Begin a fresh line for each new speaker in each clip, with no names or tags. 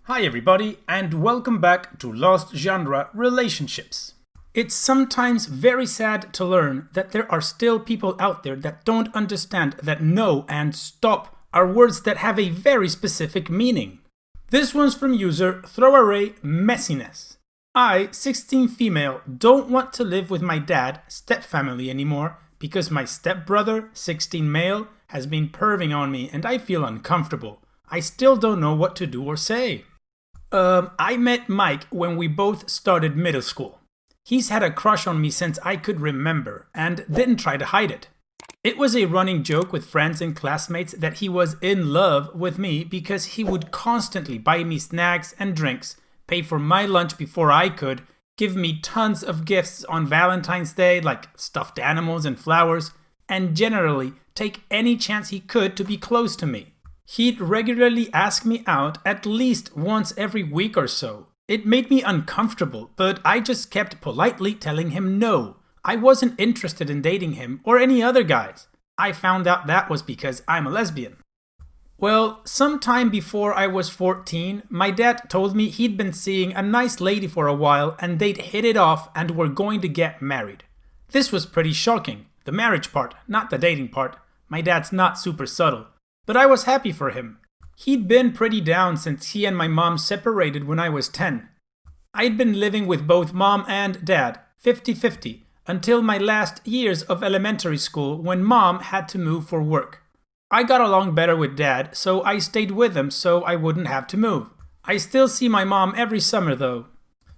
Hi everybody, and welcome back to Lost Genre Relationships. It's sometimes very sad to learn that there are still people out there that don't understand that no and stop are words that have a very specific meaning. This one's from user Throwaway Messiness. I, 16 female, don't want to live with my dad, stepfamily anymore because my stepbrother, 16 male, has been perving on me and I feel uncomfortable. I still don't know what to do or say. I met Mike when we both started middle school. He's had a crush on me since I could remember and didn't try to hide it. It was a running joke with friends and classmates that he was in love with me because he would constantly buy me snacks and drinks, pay for my lunch before I could, give me tons of gifts on Valentine's Day like stuffed animals and flowers, and generally take any chance he could to be close to me. He'd regularly ask me out at least once every week or so. It made me uncomfortable, but I just kept politely telling him no. I wasn't interested in dating him or any other guys. I found out that was because I'm a lesbian. Well, sometime before I was 14, my dad told me he'd been seeing a nice lady for a while and they'd hit it off and were going to get married. This was pretty shocking. The marriage part, not the dating part. My dad's not super subtle. But I was happy for him. He'd been pretty down since he and my mom separated when I was 10. I'd been living with both mom and dad, 50-50, until my last years of elementary school when mom had to move for work. I got along better with dad, so I stayed with him so I wouldn't have to move. I still see my mom every summer though.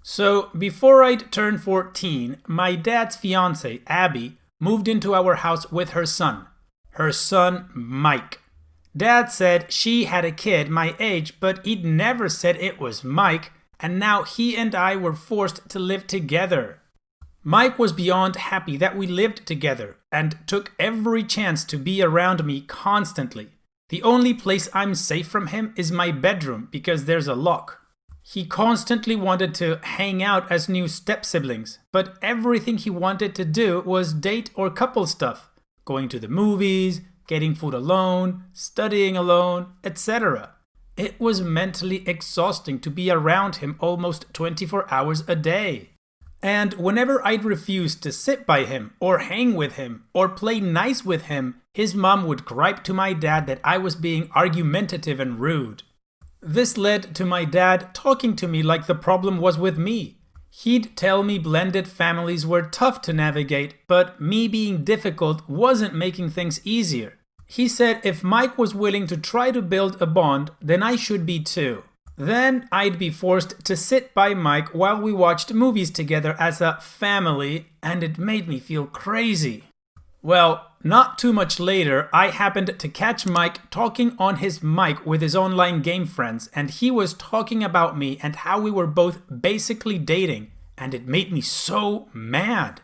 So before I'd turned 14, my dad's fiance, Abby, moved into our house with her son. Her son, Mike. Dad said she had a kid my age, but he'd never said it was Mike, and now he and I were forced to live together. Mike was beyond happy that we lived together, and took every chance to be around me constantly. The only place I'm safe from him is my bedroom, because there's a lock. He constantly wanted to hang out as new step-siblings, but everything he wanted to do was date or couple stuff, going to the movies, getting food alone, studying alone, etc. It was mentally exhausting to be around him almost 24 hours a day. And whenever I'd refuse to sit by him, or hang with him, or play nice with him, his mom would gripe to my dad that I was being argumentative and rude. This led to my dad talking to me like the problem was with me. He'd tell me blended families were tough to navigate, but me being difficult wasn't making things easier. He said if Mike was willing to try to build a bond, then I should be too. Then I'd be forced to sit by Mike while we watched movies together as a family, and it made me feel crazy. Well, not too much later, I happened to catch Mike talking on his mic with his online game friends, and he was talking about me and how we were both basically dating, and it made me so mad.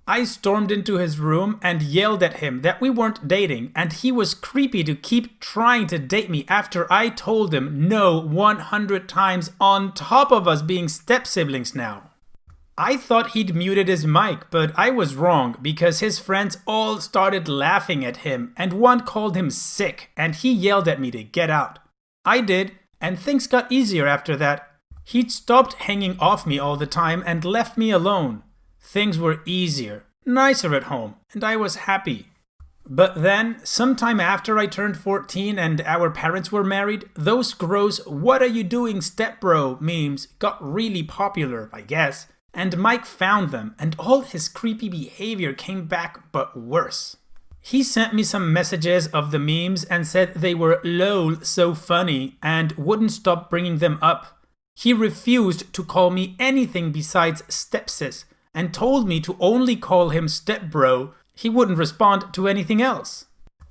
I stormed into his room and yelled at him that we weren't dating, and he was creepy to keep trying to date me after I told him no 100 times on top of us being step-siblings now. I thought he'd muted his mic, but I was wrong because his friends all started laughing at him and one called him sick and he yelled at me to get out. I did, and things got easier after that. He'd stopped hanging off me all the time and left me alone. Things were easier, nicer at home, and I was happy. But then, sometime after I turned 14 and our parents were married, those gross "what are you doing stepbro" memes got really popular, I guess, and Mike found them and all his creepy behavior came back but worse. He sent me some messages of the memes and said they were lol so funny and wouldn't stop bringing them up. He refused to call me anything besides stepsis, and told me to only call him stepbro. He wouldn't respond to anything else.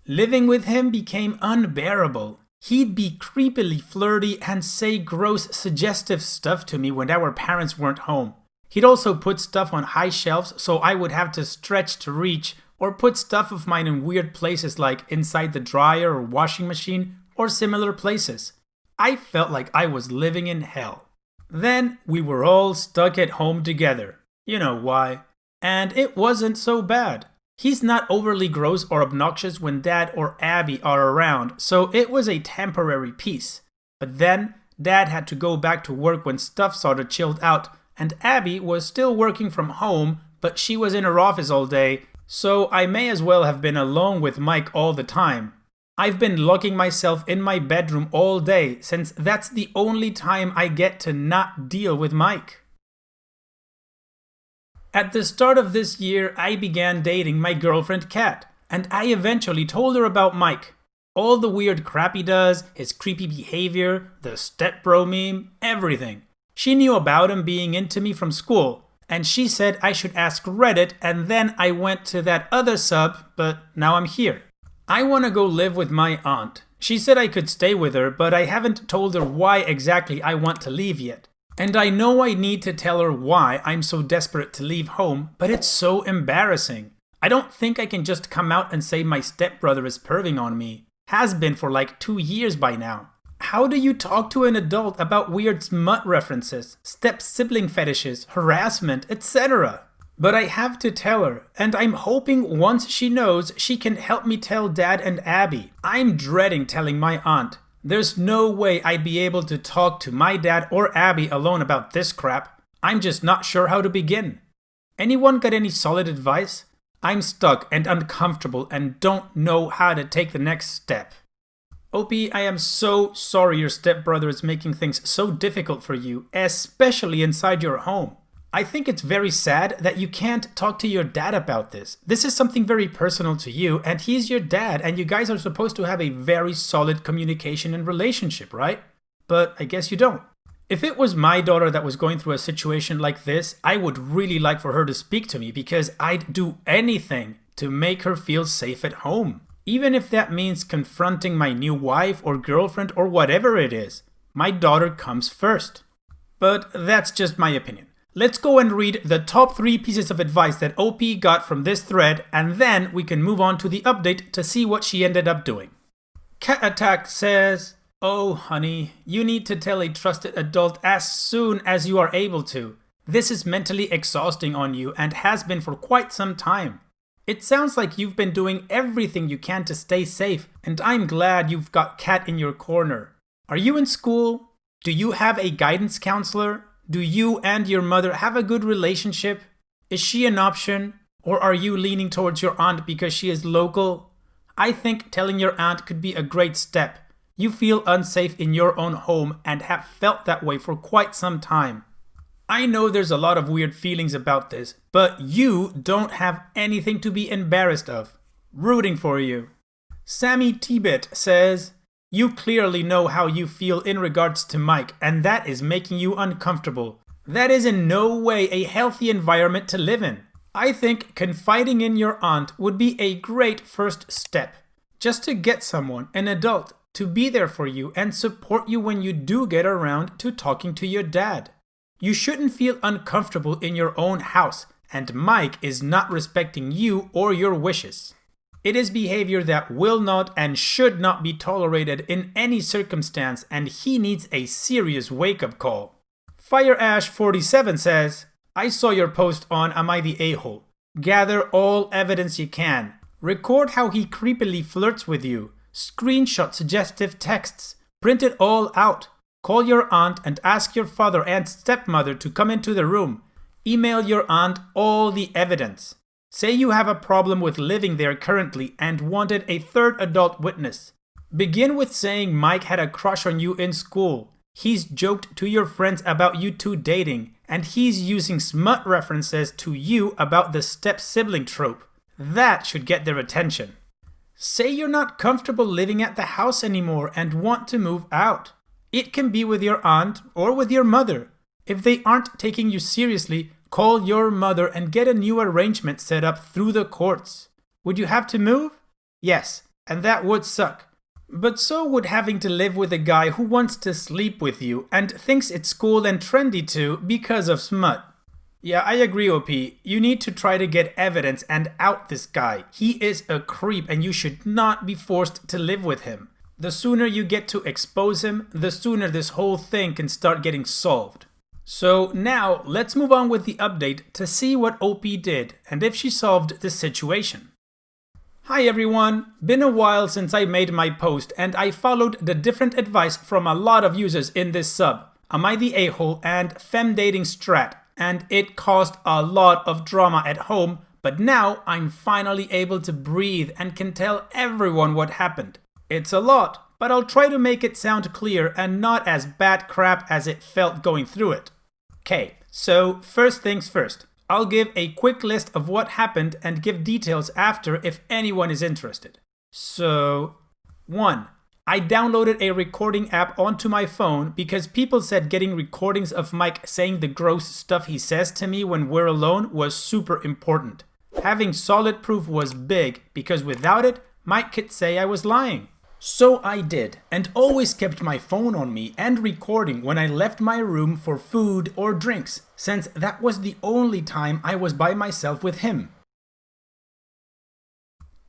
Living with him became unbearable. He'd be creepily flirty and say gross suggestive stuff to me when our parents weren't home. He'd also put stuff on high shelves so I would have to stretch to reach, or put stuff of mine in weird places like inside the dryer or washing machine or similar places. I felt like I was living in hell. Then we were all stuck at home together. You know why. And it wasn't so bad. He's not overly gross or obnoxious when Dad or Abby are around, so it was a temporary peace. But then, Dad had to go back to work when stuff sort of chilled out, and Abby was still working from home, but she was in her office all day, so I may as well have been alone with Mike all the time. I've been locking myself in my bedroom all day since that's the only time I get to not deal with Mike. At the start of this year, I began dating my girlfriend Kat, and I eventually told her about Mike. All the weird crap he does, his creepy behavior, the stepbro meme, everything. She knew about him being into me from school, and she said I should ask Reddit, and then I went to that other sub, but now I'm here. I want to go live with my aunt. She said I could stay with her, but I haven't told her why exactly I want to leave yet. And I know I need to tell her why I'm so desperate to leave home, but it's so embarrassing. I don't think I can just come out and say my stepbrother is perving on me. Has been for like 2 years by now. How do you talk to an adult about weird smut references, step-sibling fetishes, harassment, etc.? But I have to tell her, and I'm hoping once she knows, she can help me tell Dad and Abby. I'm dreading telling my aunt. There's no way I'd be able to talk to my dad or Abby alone about this crap. I'm just not sure how to begin. Anyone got any solid advice? I'm stuck and uncomfortable and don't know how to take the next step. OP, I am so sorry your stepbrother is making things so difficult for you, especially inside your home. I think it's very sad that you can't talk to your dad about this. This is something very personal to you, and he's your dad, and you guys are supposed to have a very solid communication and relationship, right? But I guess you don't. If it was my daughter that was going through a situation like this, I would really like for her to speak to me because I'd do anything to make her feel safe at home. Even if that means confronting my new wife or girlfriend or whatever it is. My daughter comes first. But that's just my opinion. Let's go and read the top 3 pieces of advice that OP got from this thread, and then we can move on to the update to see what she ended up doing. Cat Attack says, "Oh honey, you need to tell a trusted adult as soon as you are able to. This is mentally exhausting on you and has been for quite some time. It sounds like you've been doing everything you can to stay safe, and I'm glad you've got Kat in your corner. Are you in school? Do you have a guidance counselor? Do you and your mother have a good relationship? Is she an option? Or are you leaning towards your aunt because she is local? I think telling your aunt could be a great step. You feel unsafe in your own home and have felt that way for quite some time. I know there's a lot of weird feelings about this, but you don't have anything to be embarrassed of. Rooting for you." Sammy Tibet says, "You clearly know how you feel in regards to Mike, and that is making you uncomfortable. That is in no way a healthy environment to live in. I think confiding in your aunt would be a great first step. Just to get someone, an adult, to be there for you and support you when you do get around to talking to your dad. You shouldn't feel uncomfortable in your own house, and Mike is not respecting you or your wishes. It is behavior that will not and should not be tolerated in any circumstance, and he needs a serious wake-up call." FireAsh47 says, "I saw your post on Am I the A-hole? Gather all evidence you can. Record how he creepily flirts with you. Screenshot suggestive texts. Print it all out. Call your aunt and ask your father and stepmother to come into the room. Email your aunt all the evidence. Say you have a problem with living there currently and wanted a third adult witness. Begin with saying Mike had a crush on you in school. He's joked to your friends about you two dating, and he's using smut references to you about the step-sibling trope. That should get their attention. Say you're not comfortable living at the house anymore and want to move out. It can be with your aunt or with your mother. If they aren't taking you seriously, call your mother and get a new arrangement set up through the courts. Would you have to move? Yes, and that would suck. But so would having to live with a guy who wants to sleep with you and thinks it's cool and trendy too because of smut. Yeah, I agree, OP. You need to try to get evidence and out this guy. He is a creep and you should not be forced to live with him. The sooner you get to expose him, the sooner this whole thing can start getting solved. So now let's move on with the update to see what OP did and if she solved this situation. Hi everyone! Been a while since I made my post and I followed the different advice from a lot of users in this sub. Am I the a-hole and femdating strat? And it caused a lot of drama at home, but now I'm finally able to breathe and can tell everyone what happened. It's a lot, but I'll try to make it sound clear and not as bad crap as it felt going through it. Okay, so first things first. I'll give a quick list of what happened and give details after if anyone is interested. So, 1. I downloaded a recording app onto my phone because people said getting recordings of Mike saying the gross stuff he says to me when we're alone was super important. Having solid proof was big because without it, Mike could say I was lying. So I did, and always kept my phone on me and recording when I left my room for food or drinks, since that was the only time I was by myself with him.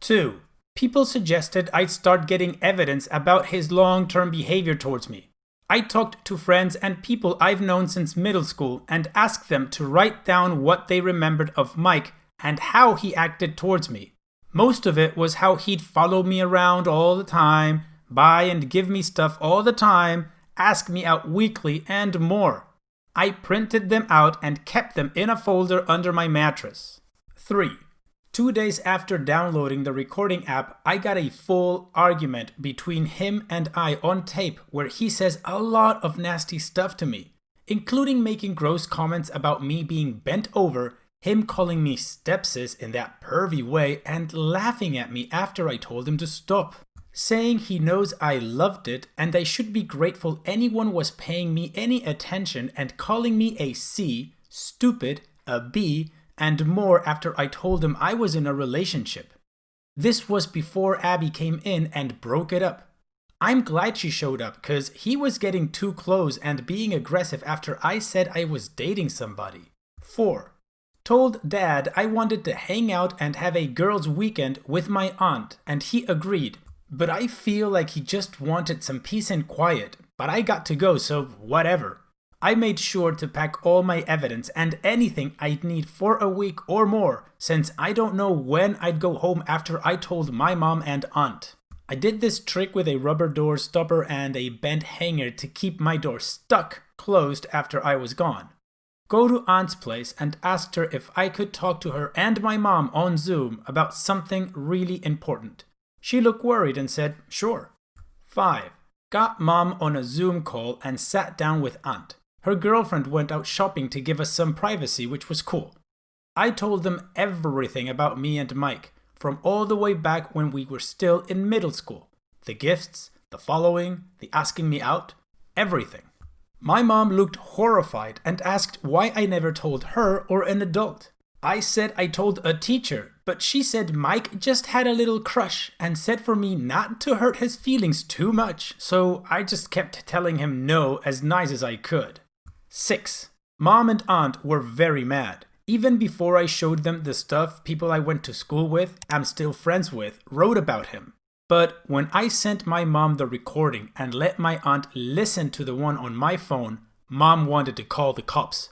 2. People suggested I'd start getting evidence about his long-term behavior towards me. I talked to friends and people I've known since middle school and asked them to write down what they remembered of Mike and how he acted towards me. Most of it was how he'd follow me around all the time, buy and give me stuff all the time, ask me out weekly, and more. I printed them out and kept them in a folder under my mattress. 3. 2 days after downloading the recording app, I got a full argument between him and I on tape where he says a lot of nasty stuff to me, including making gross comments about me being bent over, him calling me stepsis in that pervy way and laughing at me after I told him to stop. Saying he knows I loved it and I should be grateful anyone was paying me any attention and calling me a C, stupid, a B, and more after I told him I was in a relationship. This was before Abby came in and broke it up. I'm glad she showed up cause he was getting too close and being aggressive after I said I was dating somebody. 4. Told Dad I wanted to hang out and have a girls' weekend with my aunt, and he agreed. But I feel like he just wanted some peace and quiet, but I got to go, so whatever. I made sure to pack all my evidence and anything I'd need for a week or more, since I don't know when I'd go home after I told my mom and aunt. I did this trick with a rubber door stopper and a bent hanger to keep my door stuck closed after I was gone. Go to Aunt's place and asked her if I could talk to her and my mom on Zoom about something really important. She looked worried and said, sure. 5. Got Mom on a Zoom call and sat down with Aunt. Her girlfriend went out shopping to give us some privacy, which was cool. I told them everything about me and Mike, from all the way back when we were still in middle school. The gifts, the following, the asking me out, everything. My mom looked horrified and asked why I never told her or an adult. I said I told a teacher, but she said Mike just had a little crush and said for me not to hurt his feelings too much, so I just kept telling him no as nice as I could. 6. Mom and Aunt were very mad. Even before I showed them the stuff people I went to school with, I'm still friends with, wrote about him. But when I sent my mom the recording and let my aunt listen to the one on my phone, Mom wanted to call the cops.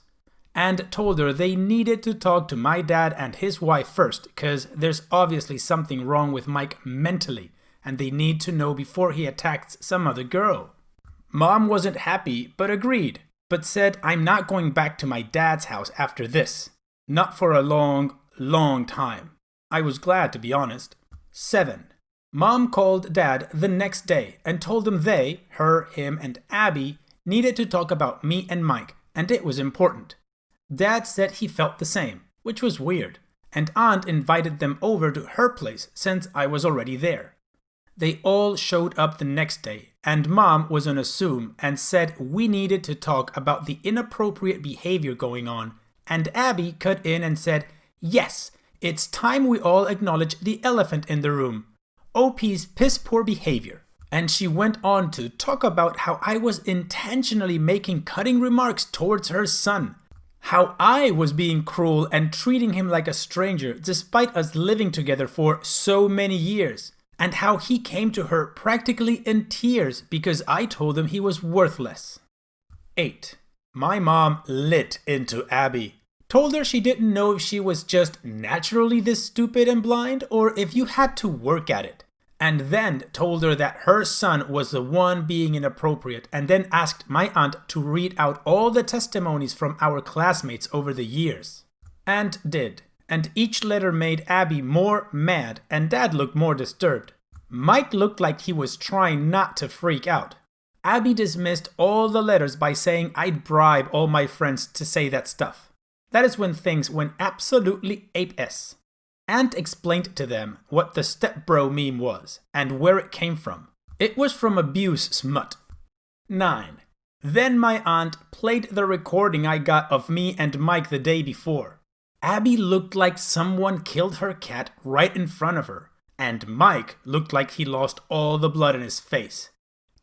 And told her they needed to talk to my dad and his wife first, because there's obviously something wrong with Mike mentally, and they need to know before he attacks some other girl. Mom wasn't happy, but agreed, but said I'm not going back to my dad's house after this. Not for a long, long time. I was glad, to be honest. 7. Mom called Dad the next day and told him they, her, him, and Abby, needed to talk about me and Mike, and it was important. Dad said he felt the same, which was weird, and Aunt invited them over to her place since I was already there. They all showed up the next day, and Mom was on a Zoom and said we needed to talk about the inappropriate behavior going on, and Abby cut in and said, yes, it's time we all acknowledge the elephant in the room. OP's piss-poor behavior. And she went on to talk about how I was intentionally making cutting remarks towards her son. How I was being cruel and treating him like a stranger despite us living together for so many years. And how he came to her practically in tears because I told him he was worthless. 8. My mom lit into Abby. Told her she didn't know if she was just naturally this stupid and blind or if you had to work at it. And then told her that her son was the one being inappropriate, and then asked my aunt to read out all the testimonies from our classmates over the years. Aunt did, and each letter made Abby more mad and Dad looked more disturbed. Mike looked like he was trying not to freak out. Abby dismissed all the letters by saying I'd bribe all my friends to say that stuff. That is when things went absolutely ape-s. Aunt explained to them what the stepbro meme was and where it came from. It was from abuse smut. 9. Then my aunt played the recording I got of me and Mike the day before. Abby looked like someone killed her cat right in front of her, and Mike looked like he lost all the blood in his face.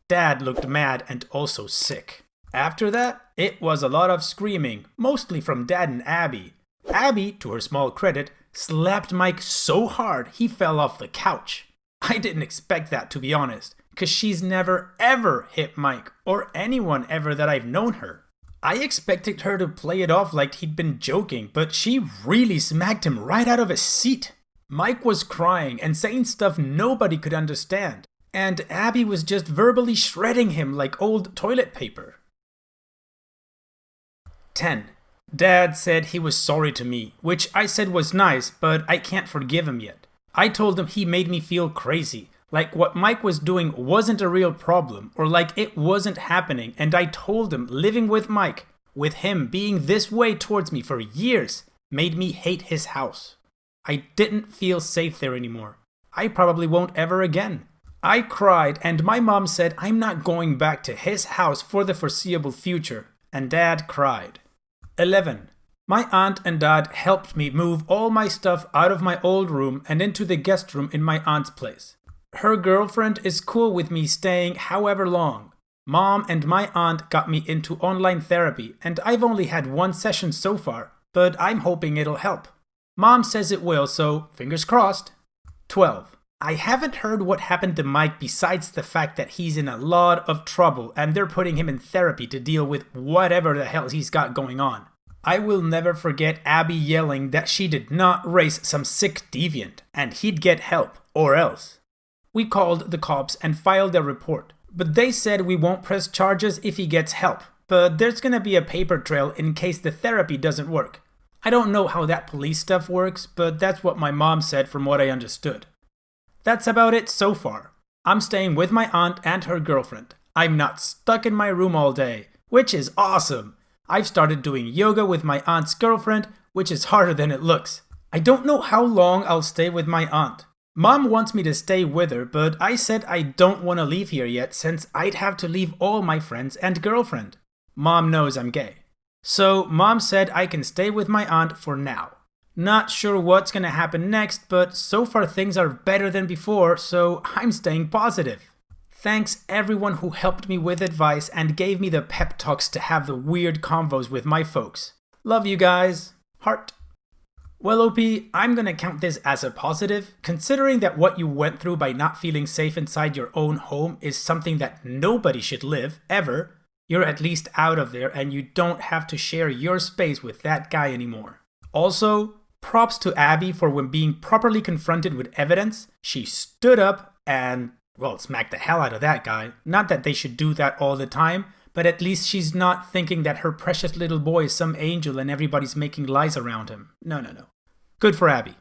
Dad looked mad and also sick. After that, it was a lot of screaming, mostly from Dad and Abby. Abby, to her small credit, slapped Mike so hard he fell off the couch. I didn't expect that, to be honest, cause she's never ever hit Mike, or anyone ever that I've known her. I expected her to play it off like he'd been joking, but she really smacked him right out of his seat. Mike was crying and saying stuff nobody could understand, and Abby was just verbally shredding him like old toilet paper. 10. Dad said he was sorry to me, which I said was nice, but I can't forgive him yet. I told him he made me feel crazy, like what Mike was doing wasn't a real problem, or like it wasn't happening, and I told him living with Mike, with him being this way towards me for years, made me hate his house. I didn't feel safe there anymore. I probably won't ever again. I cried, and my mom said I'm not going back to his house for the foreseeable future, and Dad cried. 11. My aunt and dad helped me move all my stuff out of my old room and into the guest room in my aunt's place. Her girlfriend is cool with me staying however long. Mom and my aunt got me into online therapy, and I've only had one session so far, but I'm hoping it'll help. Mom says it will, so fingers crossed. 12. I haven't heard what happened to Mike besides the fact that he's in a lot of trouble and they're putting him in therapy to deal with whatever the hell he's got going on. I will never forget Abby yelling that she did not raise some sick deviant and he'd get help, or else. We called the cops and filed a report, but they said we won't press charges if he gets help, but there's gonna be a paper trail in case the therapy doesn't work. I don't know how that police stuff works, but that's what my mom said from what I understood. That's about it so far. I'm staying with my aunt and her girlfriend. I'm not stuck in my room all day, which is awesome. I've started doing yoga with my aunt's girlfriend, which is harder than it looks. I don't know how long I'll stay with my aunt. Mom wants me to stay with her, but I said I don't want to leave here yet since I'd have to leave all my friends and girlfriend. Mom knows I'm gay. So Mom said I can stay with my aunt for now. Not sure what's gonna happen next, but so far things are better than before, so I'm staying positive. Thanks everyone who helped me with advice and gave me the pep talks to have the weird convos with my folks. Love you guys. Heart. Well, OP, I'm gonna count this as a positive, considering that what you went through by not feeling safe inside your own home is something that nobody should live, ever. You're at least out of there and you don't have to share your space with that guy anymore. Also, props to Abby for when being properly confronted with evidence, she stood up and, well, smacked the hell out of that guy. Not that they should do that all the time, but at least she's not thinking that her precious little boy is some angel and everybody's making lies around him. No. Good for Abby.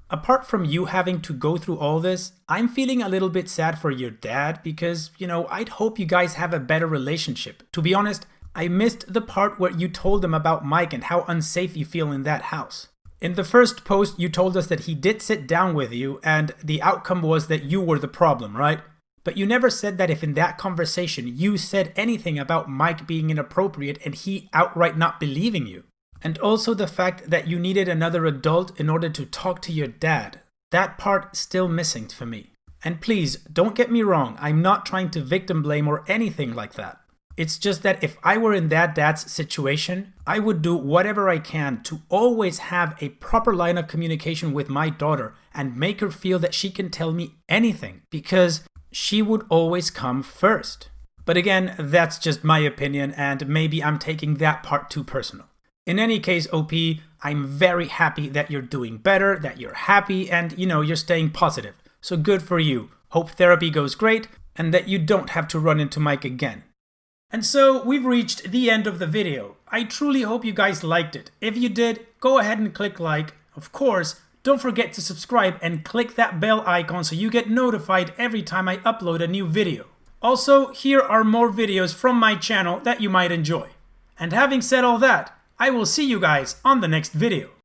Apart from you having to go through all this, I'm feeling a little bit sad for your dad because, I'd hope you guys have a better relationship. To be honest, I missed the part where you told them about Mike and how unsafe you feel in that house. In the first post, you told us that he did sit down with you and the outcome was that you were the problem, right? But you never said that if in that conversation you said anything about Mike being inappropriate and he outright not believing you. And also the fact that you needed another adult in order to talk to your dad. That part still missing for me. And please, don't get me wrong, I'm not trying to victim blame or anything like that. It's just that if I were in that dad's situation, I would do whatever I can to always have a proper line of communication with my daughter and make her feel that she can tell me anything because she would always come first. But again, that's just my opinion and maybe I'm taking that part too personal. In any case, OP, I'm very happy that you're doing better, that you're happy, and you're staying positive. So good for you. Hope therapy goes great, and that you don't have to run into Mike again. And so we've reached the end of the video. I truly hope you guys liked it. If you did, go ahead and click like. Of course, don't forget to subscribe and click that bell icon so you get notified every time I upload a new video. Also, here are more videos from my channel that you might enjoy. And having said all that, I will see you guys on the next video.